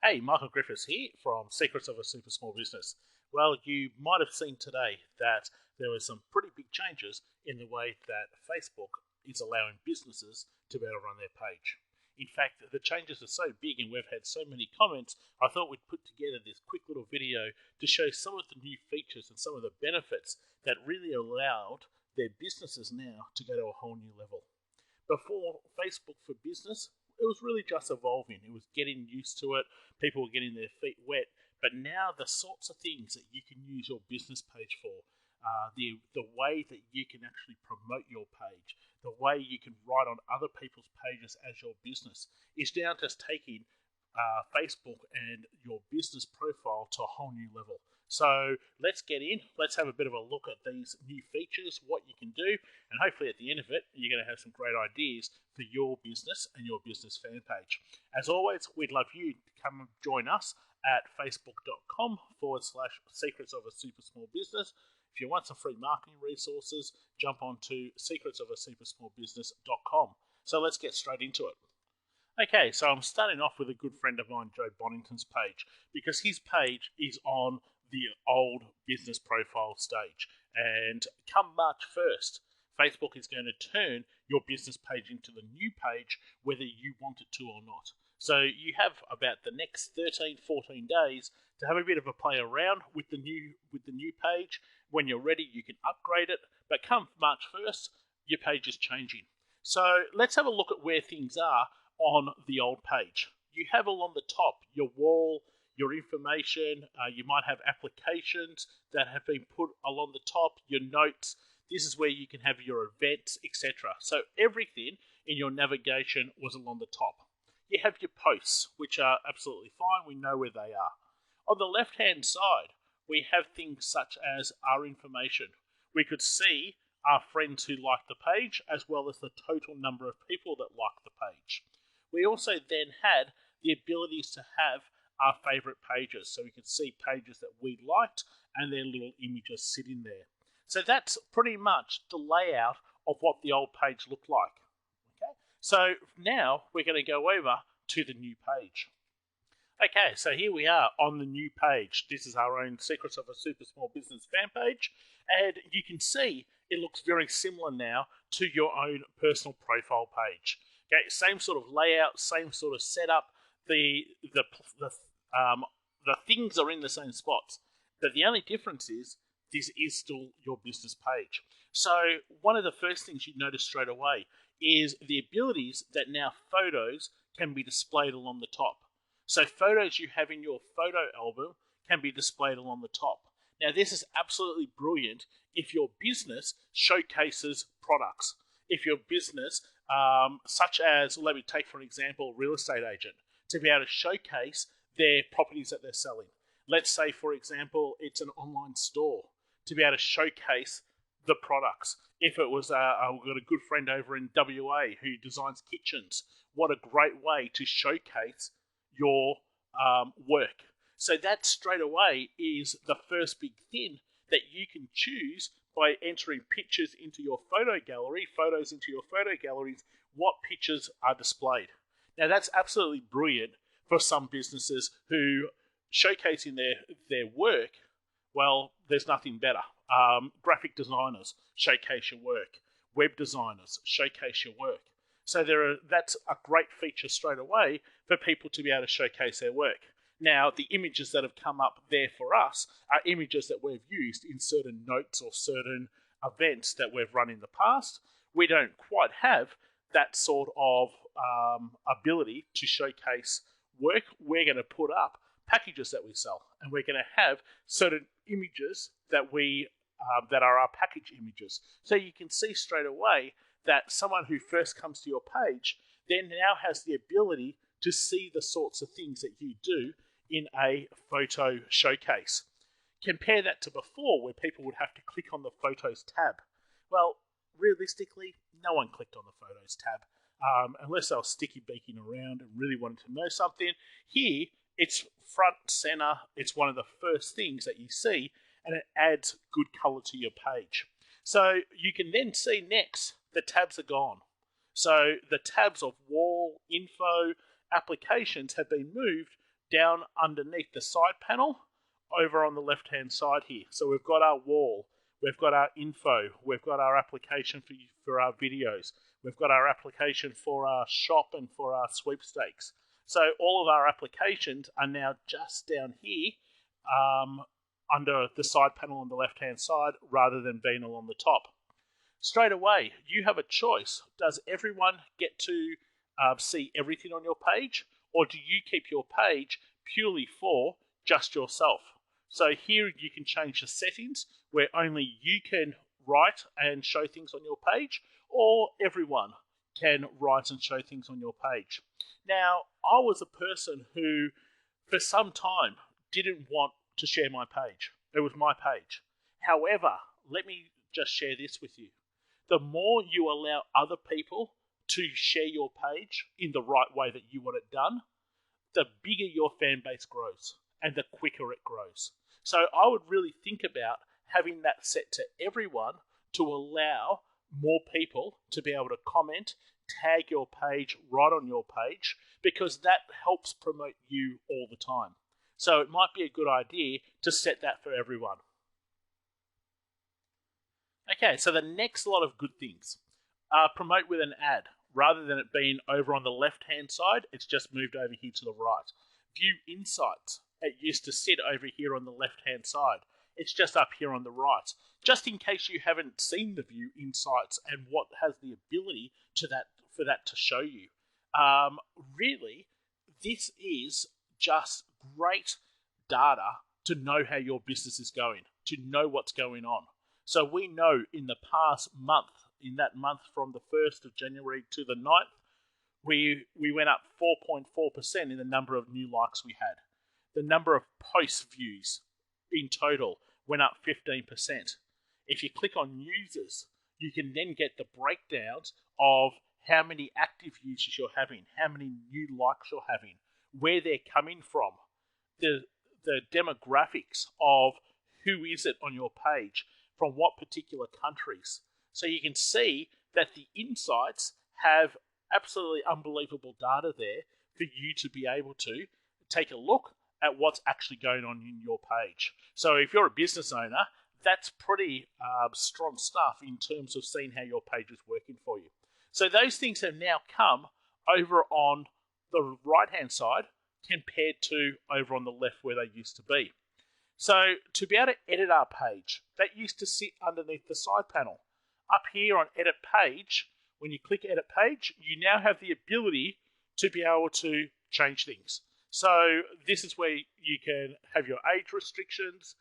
Hey, Michael Griffiths here from Secrets of a Super Small Business. Well, you might have seen today that there were some pretty big changes in the way that Facebook is allowing businesses to be able to run their page. In fact, the changes are so big and we've had so many comments, I thought we'd put together this quick little video to show some of the new features and some of the benefits that really allowed their businesses now to go to a whole new level. Before Facebook for Business, it was really just evolving. It was getting used to it. People were getting their feet wet. But now the sorts of things that you can use your business page for, the way that you can actually promote your page, the way you can write on other people's pages as your business, is now just taking Facebook and your business profile to a whole new level. So let's get in. Let's have a bit of a look at these new features, what you can do, and hopefully at the end of it, you're going to have some great ideas for your business and your business fan page. As always, we'd love you to come and join us at facebook.com/secrets of a super small business. If you want some free marketing resources, jump on to secretsofasupersmallbusiness.com. So let's get straight into it. Okay, so I'm starting off with a good friend of mine, Joe Bonington's page, because his page is on the old business profile stage. And come March 1st, Facebook is going to turn your business page into the new page, whether you want it to or not. So you have about the next 13, 14 days to have a bit of a play around with the new page. When you're ready, you can upgrade it. But come March 1st, your page is changing. So let's have a look at where things are on the old page. You have along the top your wall, your information. You might have applications that have been put along the top, your notes. This is where you can have your events, etc. So everything in your navigation was along the top. You have your posts, which are absolutely fine. We know where they are. On the left-hand side, we have things such as our information. We could see our friends who like the page, as well as the total number of people that like the page. We also then had the abilities to have our favorite pages. So we could see pages that we liked and their little images sitting there. So that's pretty much the layout of what the old page looked like. Okay, so now we're going to go over to the new page. Okay, so here we are on the new page. This is our own Secrets of a Super Small Business fan page. And you can see it looks very similar now to your own personal profile page. Okay, same sort of layout, same sort of setup. The things are in the same spots, but the only difference is this is still your business page. So one of the first things you notice straight away is the abilities that now photos can be displayed along the top. So photos you have in your photo album can be displayed along the top. Now this is absolutely brilliant if your business showcases products. If your business, such as, let me take for an example, a real estate agent, to be able to showcase their properties that they're selling. Let's say, for example, it's an online store, to be able to showcase the products. If it was, I've got a good friend over in WA who designs kitchens. What a great way to showcase your work. So that straight away is the first big thing that you can choose by entering pictures into your photo gallery, photos into your photo galleries, what pictures are displayed. Now that's absolutely brilliant for some businesses who showcasing their work. Well, there's nothing better. Graphic designers showcase your work. Web designers showcase your work. So that's a great feature straight away for people to be able to showcase their work. Now, the images that have come up there for us are images that we've used in certain notes or certain events that we've run in the past. We don't quite have that sort of ability to showcase work. We're going to put up packages that we sell, and we're going to have certain images that that are our package images. So you can see straight away that someone who first comes to your page then now has the ability to see the sorts of things that you do in a photo showcase. Compare that to before, where people would have to click on the Photos tab. Well, realistically, no one clicked on the Photos tab, unless they were sticky beaking around and really wanted to know something. Here, it's front center. It's one of the first things that you see, and it adds good color to your page. So you can then see next, the tabs are gone. So the tabs of wall, info, applications have been moved down underneath the side panel over on the left hand side here. So we've got our wall, we've got our info, we've got our application for our videos, we've got our application for our shop and for our sweepstakes. So all of our applications are now just down here under the side panel on the left hand side rather than being along the top. Straight away, you have a choice. Does everyone get to see everything on your page, or do you keep your page purely for just yourself? So here you can change the settings where only you can write and show things on your page, or everyone can write and show things on your page. Now, I was a person who, for some time, didn't want to share my page. It was my page. However, let me just share this with you. The more you allow other people to share your page in the right way that you want it done, the bigger your fan base grows and the quicker it grows. So I would really think about having that set to everyone to allow more people to be able to comment, tag your page right on your page, because that helps promote you all the time. So it might be a good idea to set that for everyone. Okay, so the next lot of good things. Promote with an ad. Rather than it being over on the left-hand side, it's just moved over here to the right. View Insights. It used to sit over here on the left-hand side. It's just up here on the right. Just in case you haven't seen the View Insights and what has the ability for that to show you. Really, this is just great data to know how your business is going, to know what's going on. So we know in the past month, in that month from the 1st of January to the 9th, we went up 4.4% in the number of new likes we had. The number of post views in total went up 15%. If you click on users, you can then get the breakdowns of how many active users you're having, how many new likes you're having, where they're coming from, the demographics of who is it on your page, from what particular countries. So you can see that the insights have absolutely unbelievable data there for you to be able to take a look at what's actually going on in your page. So if you're a business owner, that's pretty strong stuff in terms of seeing how your page is working for you. So those things have now come over on the right-hand side compared to over on the left where they used to be. So to be able to edit our page, that used to sit underneath the side panel. Up here on Edit Page, when you click Edit Page, you now have the ability to be able to change things. So this is where you can have your age restrictions,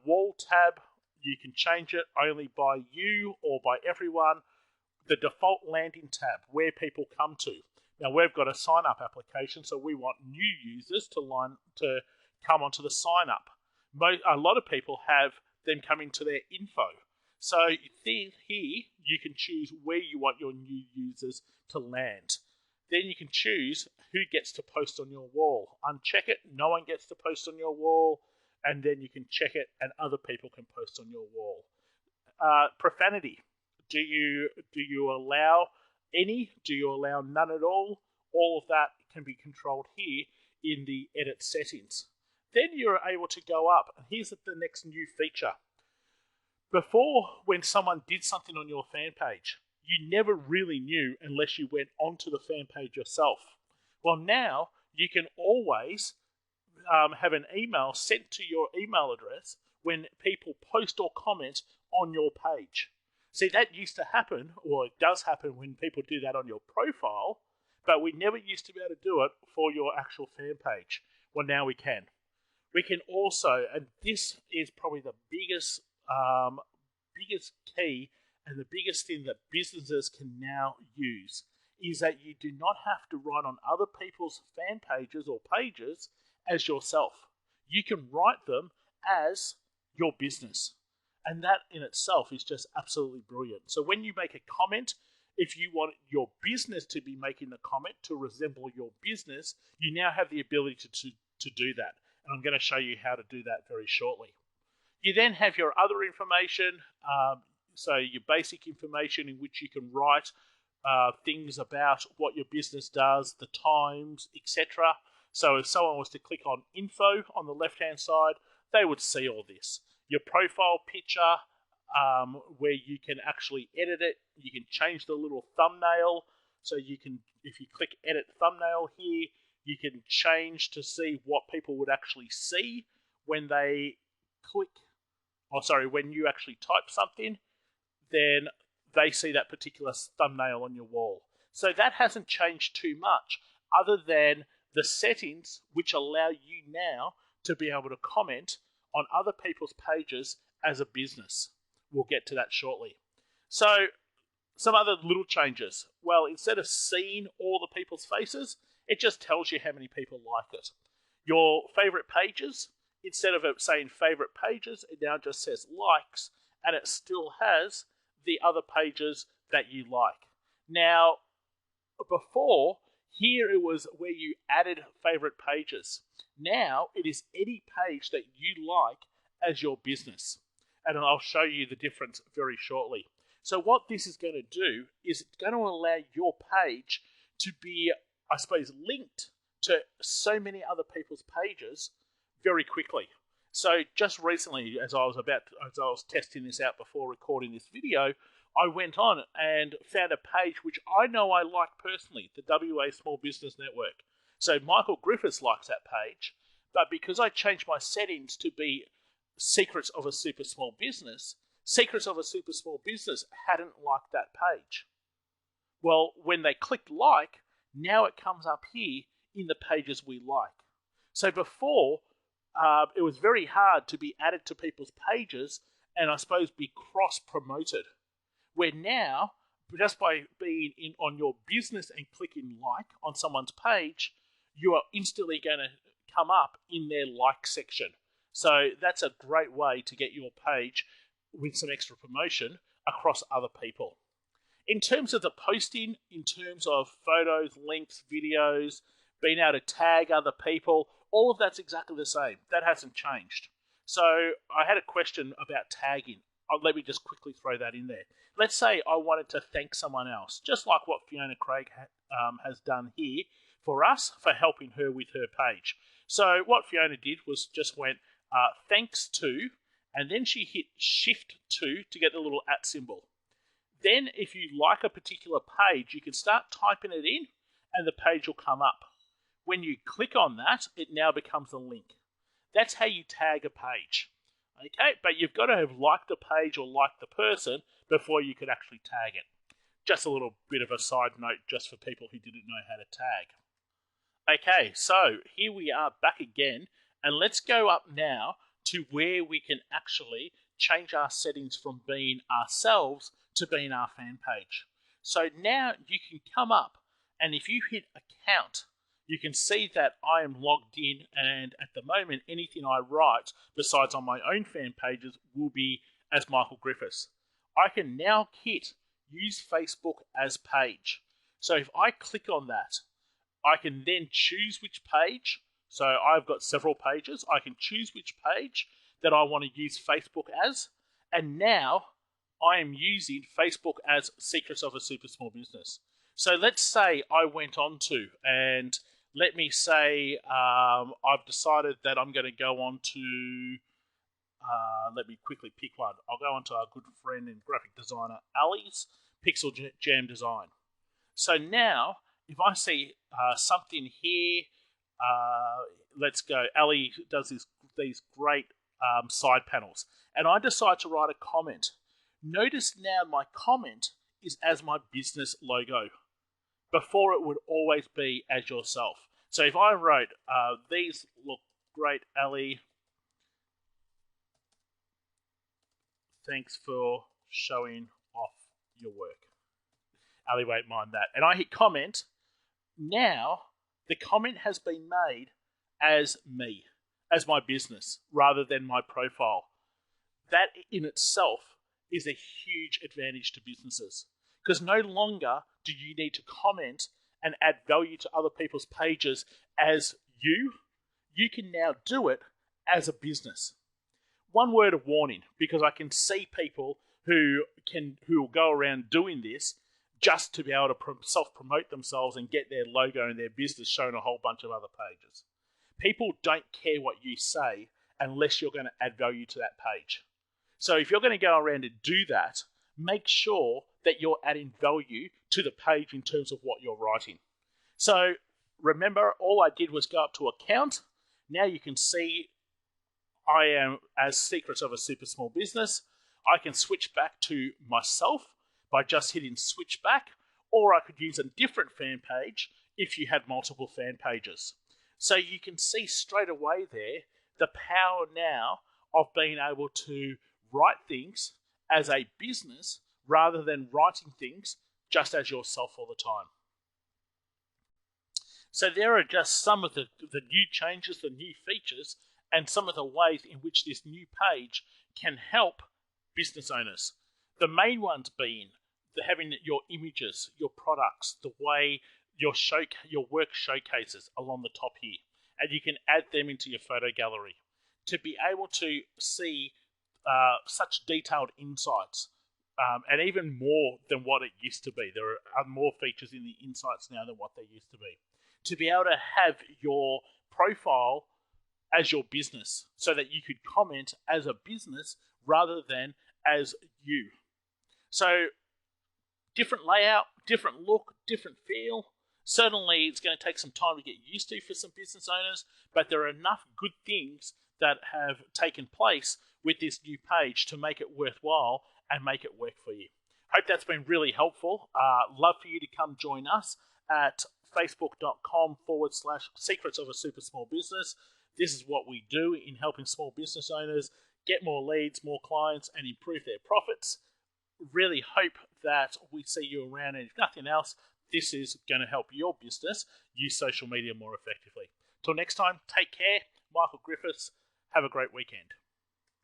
wall tab, you can change it only by you or by everyone. The default landing tab, where people come to. Now we've got a sign-up application, so we want new users to come onto the sign-up. A lot of people have them coming to their info. So here you can choose where you want your new users to land. Then you can choose who gets to post on your wall. Uncheck it, no one gets to post on your wall, and then you can check it and other people can post on your wall. Profanity. Do you allow any? Do you allow none at all? All of that can be controlled here in the edit settings. Then you're able to go up, and here's the next new feature. Before, when someone did something on your fan page, you never really knew unless you went onto the fan page yourself. Well, now you can always have an email sent to your email address when people post or comment on your page. See, that used to happen, or it does happen when people do that on your profile, but we never used to be able to do it for your actual fan page. Well, now we can. We can also, and this is probably the biggest key and the biggest thing that businesses can now use, is that you do not have to write on other people's fan pages or pages as yourself. You can write them as your business. And that in itself is just absolutely brilliant. So when you make a comment, if you want your business to be making the comment to resemble your business, you now have the ability to do that. And I'm going to show you how to do that very shortly. You then have your other information, so your basic information in which you can write things about what your business does, the times, etc. So if someone was to click on info on the left-hand side, they would see all this. Your profile picture, where you can actually edit it. You can change the little thumbnail. So you can, if you click edit thumbnail here, you can change to see what people would actually see when they click, when you actually type something, then they see that particular thumbnail on your wall. So that hasn't changed too much, other than the settings which allow you now to be able to comment on other people's pages as a business. We'll get to that shortly. So some other little changes. Well, instead of seeing all the people's faces, it just tells you how many people like it. Your favorite pages, instead of it saying favorite pages, it now just says likes, and it still has the other pages that you like. Now, before, here it was where you added favorite pages. Now, it is any page that you like as your business. And I'll show you the difference very shortly. So what this is going to do is it's going to allow your page to be, I suppose, linked to so many other people's pages very quickly. So just recently, as I was testing this out before recording this video, I went on and found a page which I know I like personally, the WA Small Business Network. So Michael Griffiths likes that page, but because I changed my settings to be Secrets of a Super Small Business, Secrets of a Super Small Business hadn't liked that page. Well, when they clicked like, now it comes up here in the pages we like. So before, it was very hard to be added to people's pages and I suppose be cross-promoted. Where now, just by being on your business and clicking like on someone's page, you are instantly going to come up in their like section. So that's a great way to get your page with some extra promotion across other people. In terms of the posting, in terms of photos, links, videos, being able to tag other people, all of that's exactly the same. That hasn't changed. So I had a question about tagging. Let me just quickly throw that in there. Let's say I wanted to thank someone else, just like what Fiona Craig has done here for us for helping her with her page. So what Fiona did was just went thanks to, and then she hit Shift 2 to get the little @ symbol. Then if you like a particular page, you can start typing it in and the page will come up. When you click on that, it now becomes a link. That's how you tag a page. Okay, but you've got to have liked the page or liked the person before you could actually tag it. Just a little bit of a side note just for people who didn't know how to tag. Okay, so here we are back again, and let's go up now to where we can actually change our settings from being ourselves to being our fan page. So now you can come up, and if you hit account, you can see that I am logged in, and at the moment, anything I write, besides on my own fan pages, will be as Michael Griffiths. I can now hit Use Facebook as Page. So if I click on that, I can then choose which page. So I've got several pages. I can choose which page that I want to use Facebook as, and now I am using Facebook as Secrets of a Super Small Business. So let's say I went on to, and let me say I've decided that I'm going to go on to, let me quickly pick one. I'll go on to our good friend and graphic designer, Ali's Pixel Jam Design. So now, if I see something here, let's go, Ali does these great side panels, and I decide to write a comment. Notice now my comment is as my business logo. Before it would always be as yourself. So if I wrote, these look great, Ali. Thanks for showing off your work. Ali won't mind that. And I hit comment. Now, the comment has been made as me, as my business, rather than my profile. That in itself is a huge advantage to businesses. Because no longer do you need to comment and add value to other people's pages as you. You can now do it as a business. One word of warning, because I can see people who will go around doing this. just to be able to self-promote themselves and get their logo and their business shown on a whole bunch of other pages. People don't care what you say unless you're going to add value to that page. So if you're going to go around and do that, make sure that you're adding value to the page in terms of what you're writing. So remember, all I did was go up to account. Now you can see I am as Secrets of a Super Small Business. I can switch back to myself by just hitting switch back, or I could use a different fan page if you had multiple fan pages. So you can see straight away there the power now of being able to write things as a business rather than writing things just as yourself all the time. So there are just some of the new changes, the new features, and some of the ways in which this new page can help business owners. The main ones being having your images, your products, the way your work showcases along the top here, and you can add them into your photo gallery to be able to see such detailed insights, and even more than what it used to be. There are more features in the insights now than what they used to be. To be able to have your profile as your business so that you could comment as a business rather than as you. So different layout, different look, different feel. Certainly it's going to take some time to get used to for some business owners, but there are enough good things that have taken place with this new page to make it worthwhile and make it work for you. Hope that's been really helpful. Love for you to come join us at facebook.com/secrets of a super small business. This is what we do in helping small business owners get more leads, more clients, and improve their profits. Really hope that we see you around, and if nothing else, this is going to help your business use social media more effectively. Till next time, take care. Michael Griffiths. Have a great weekend.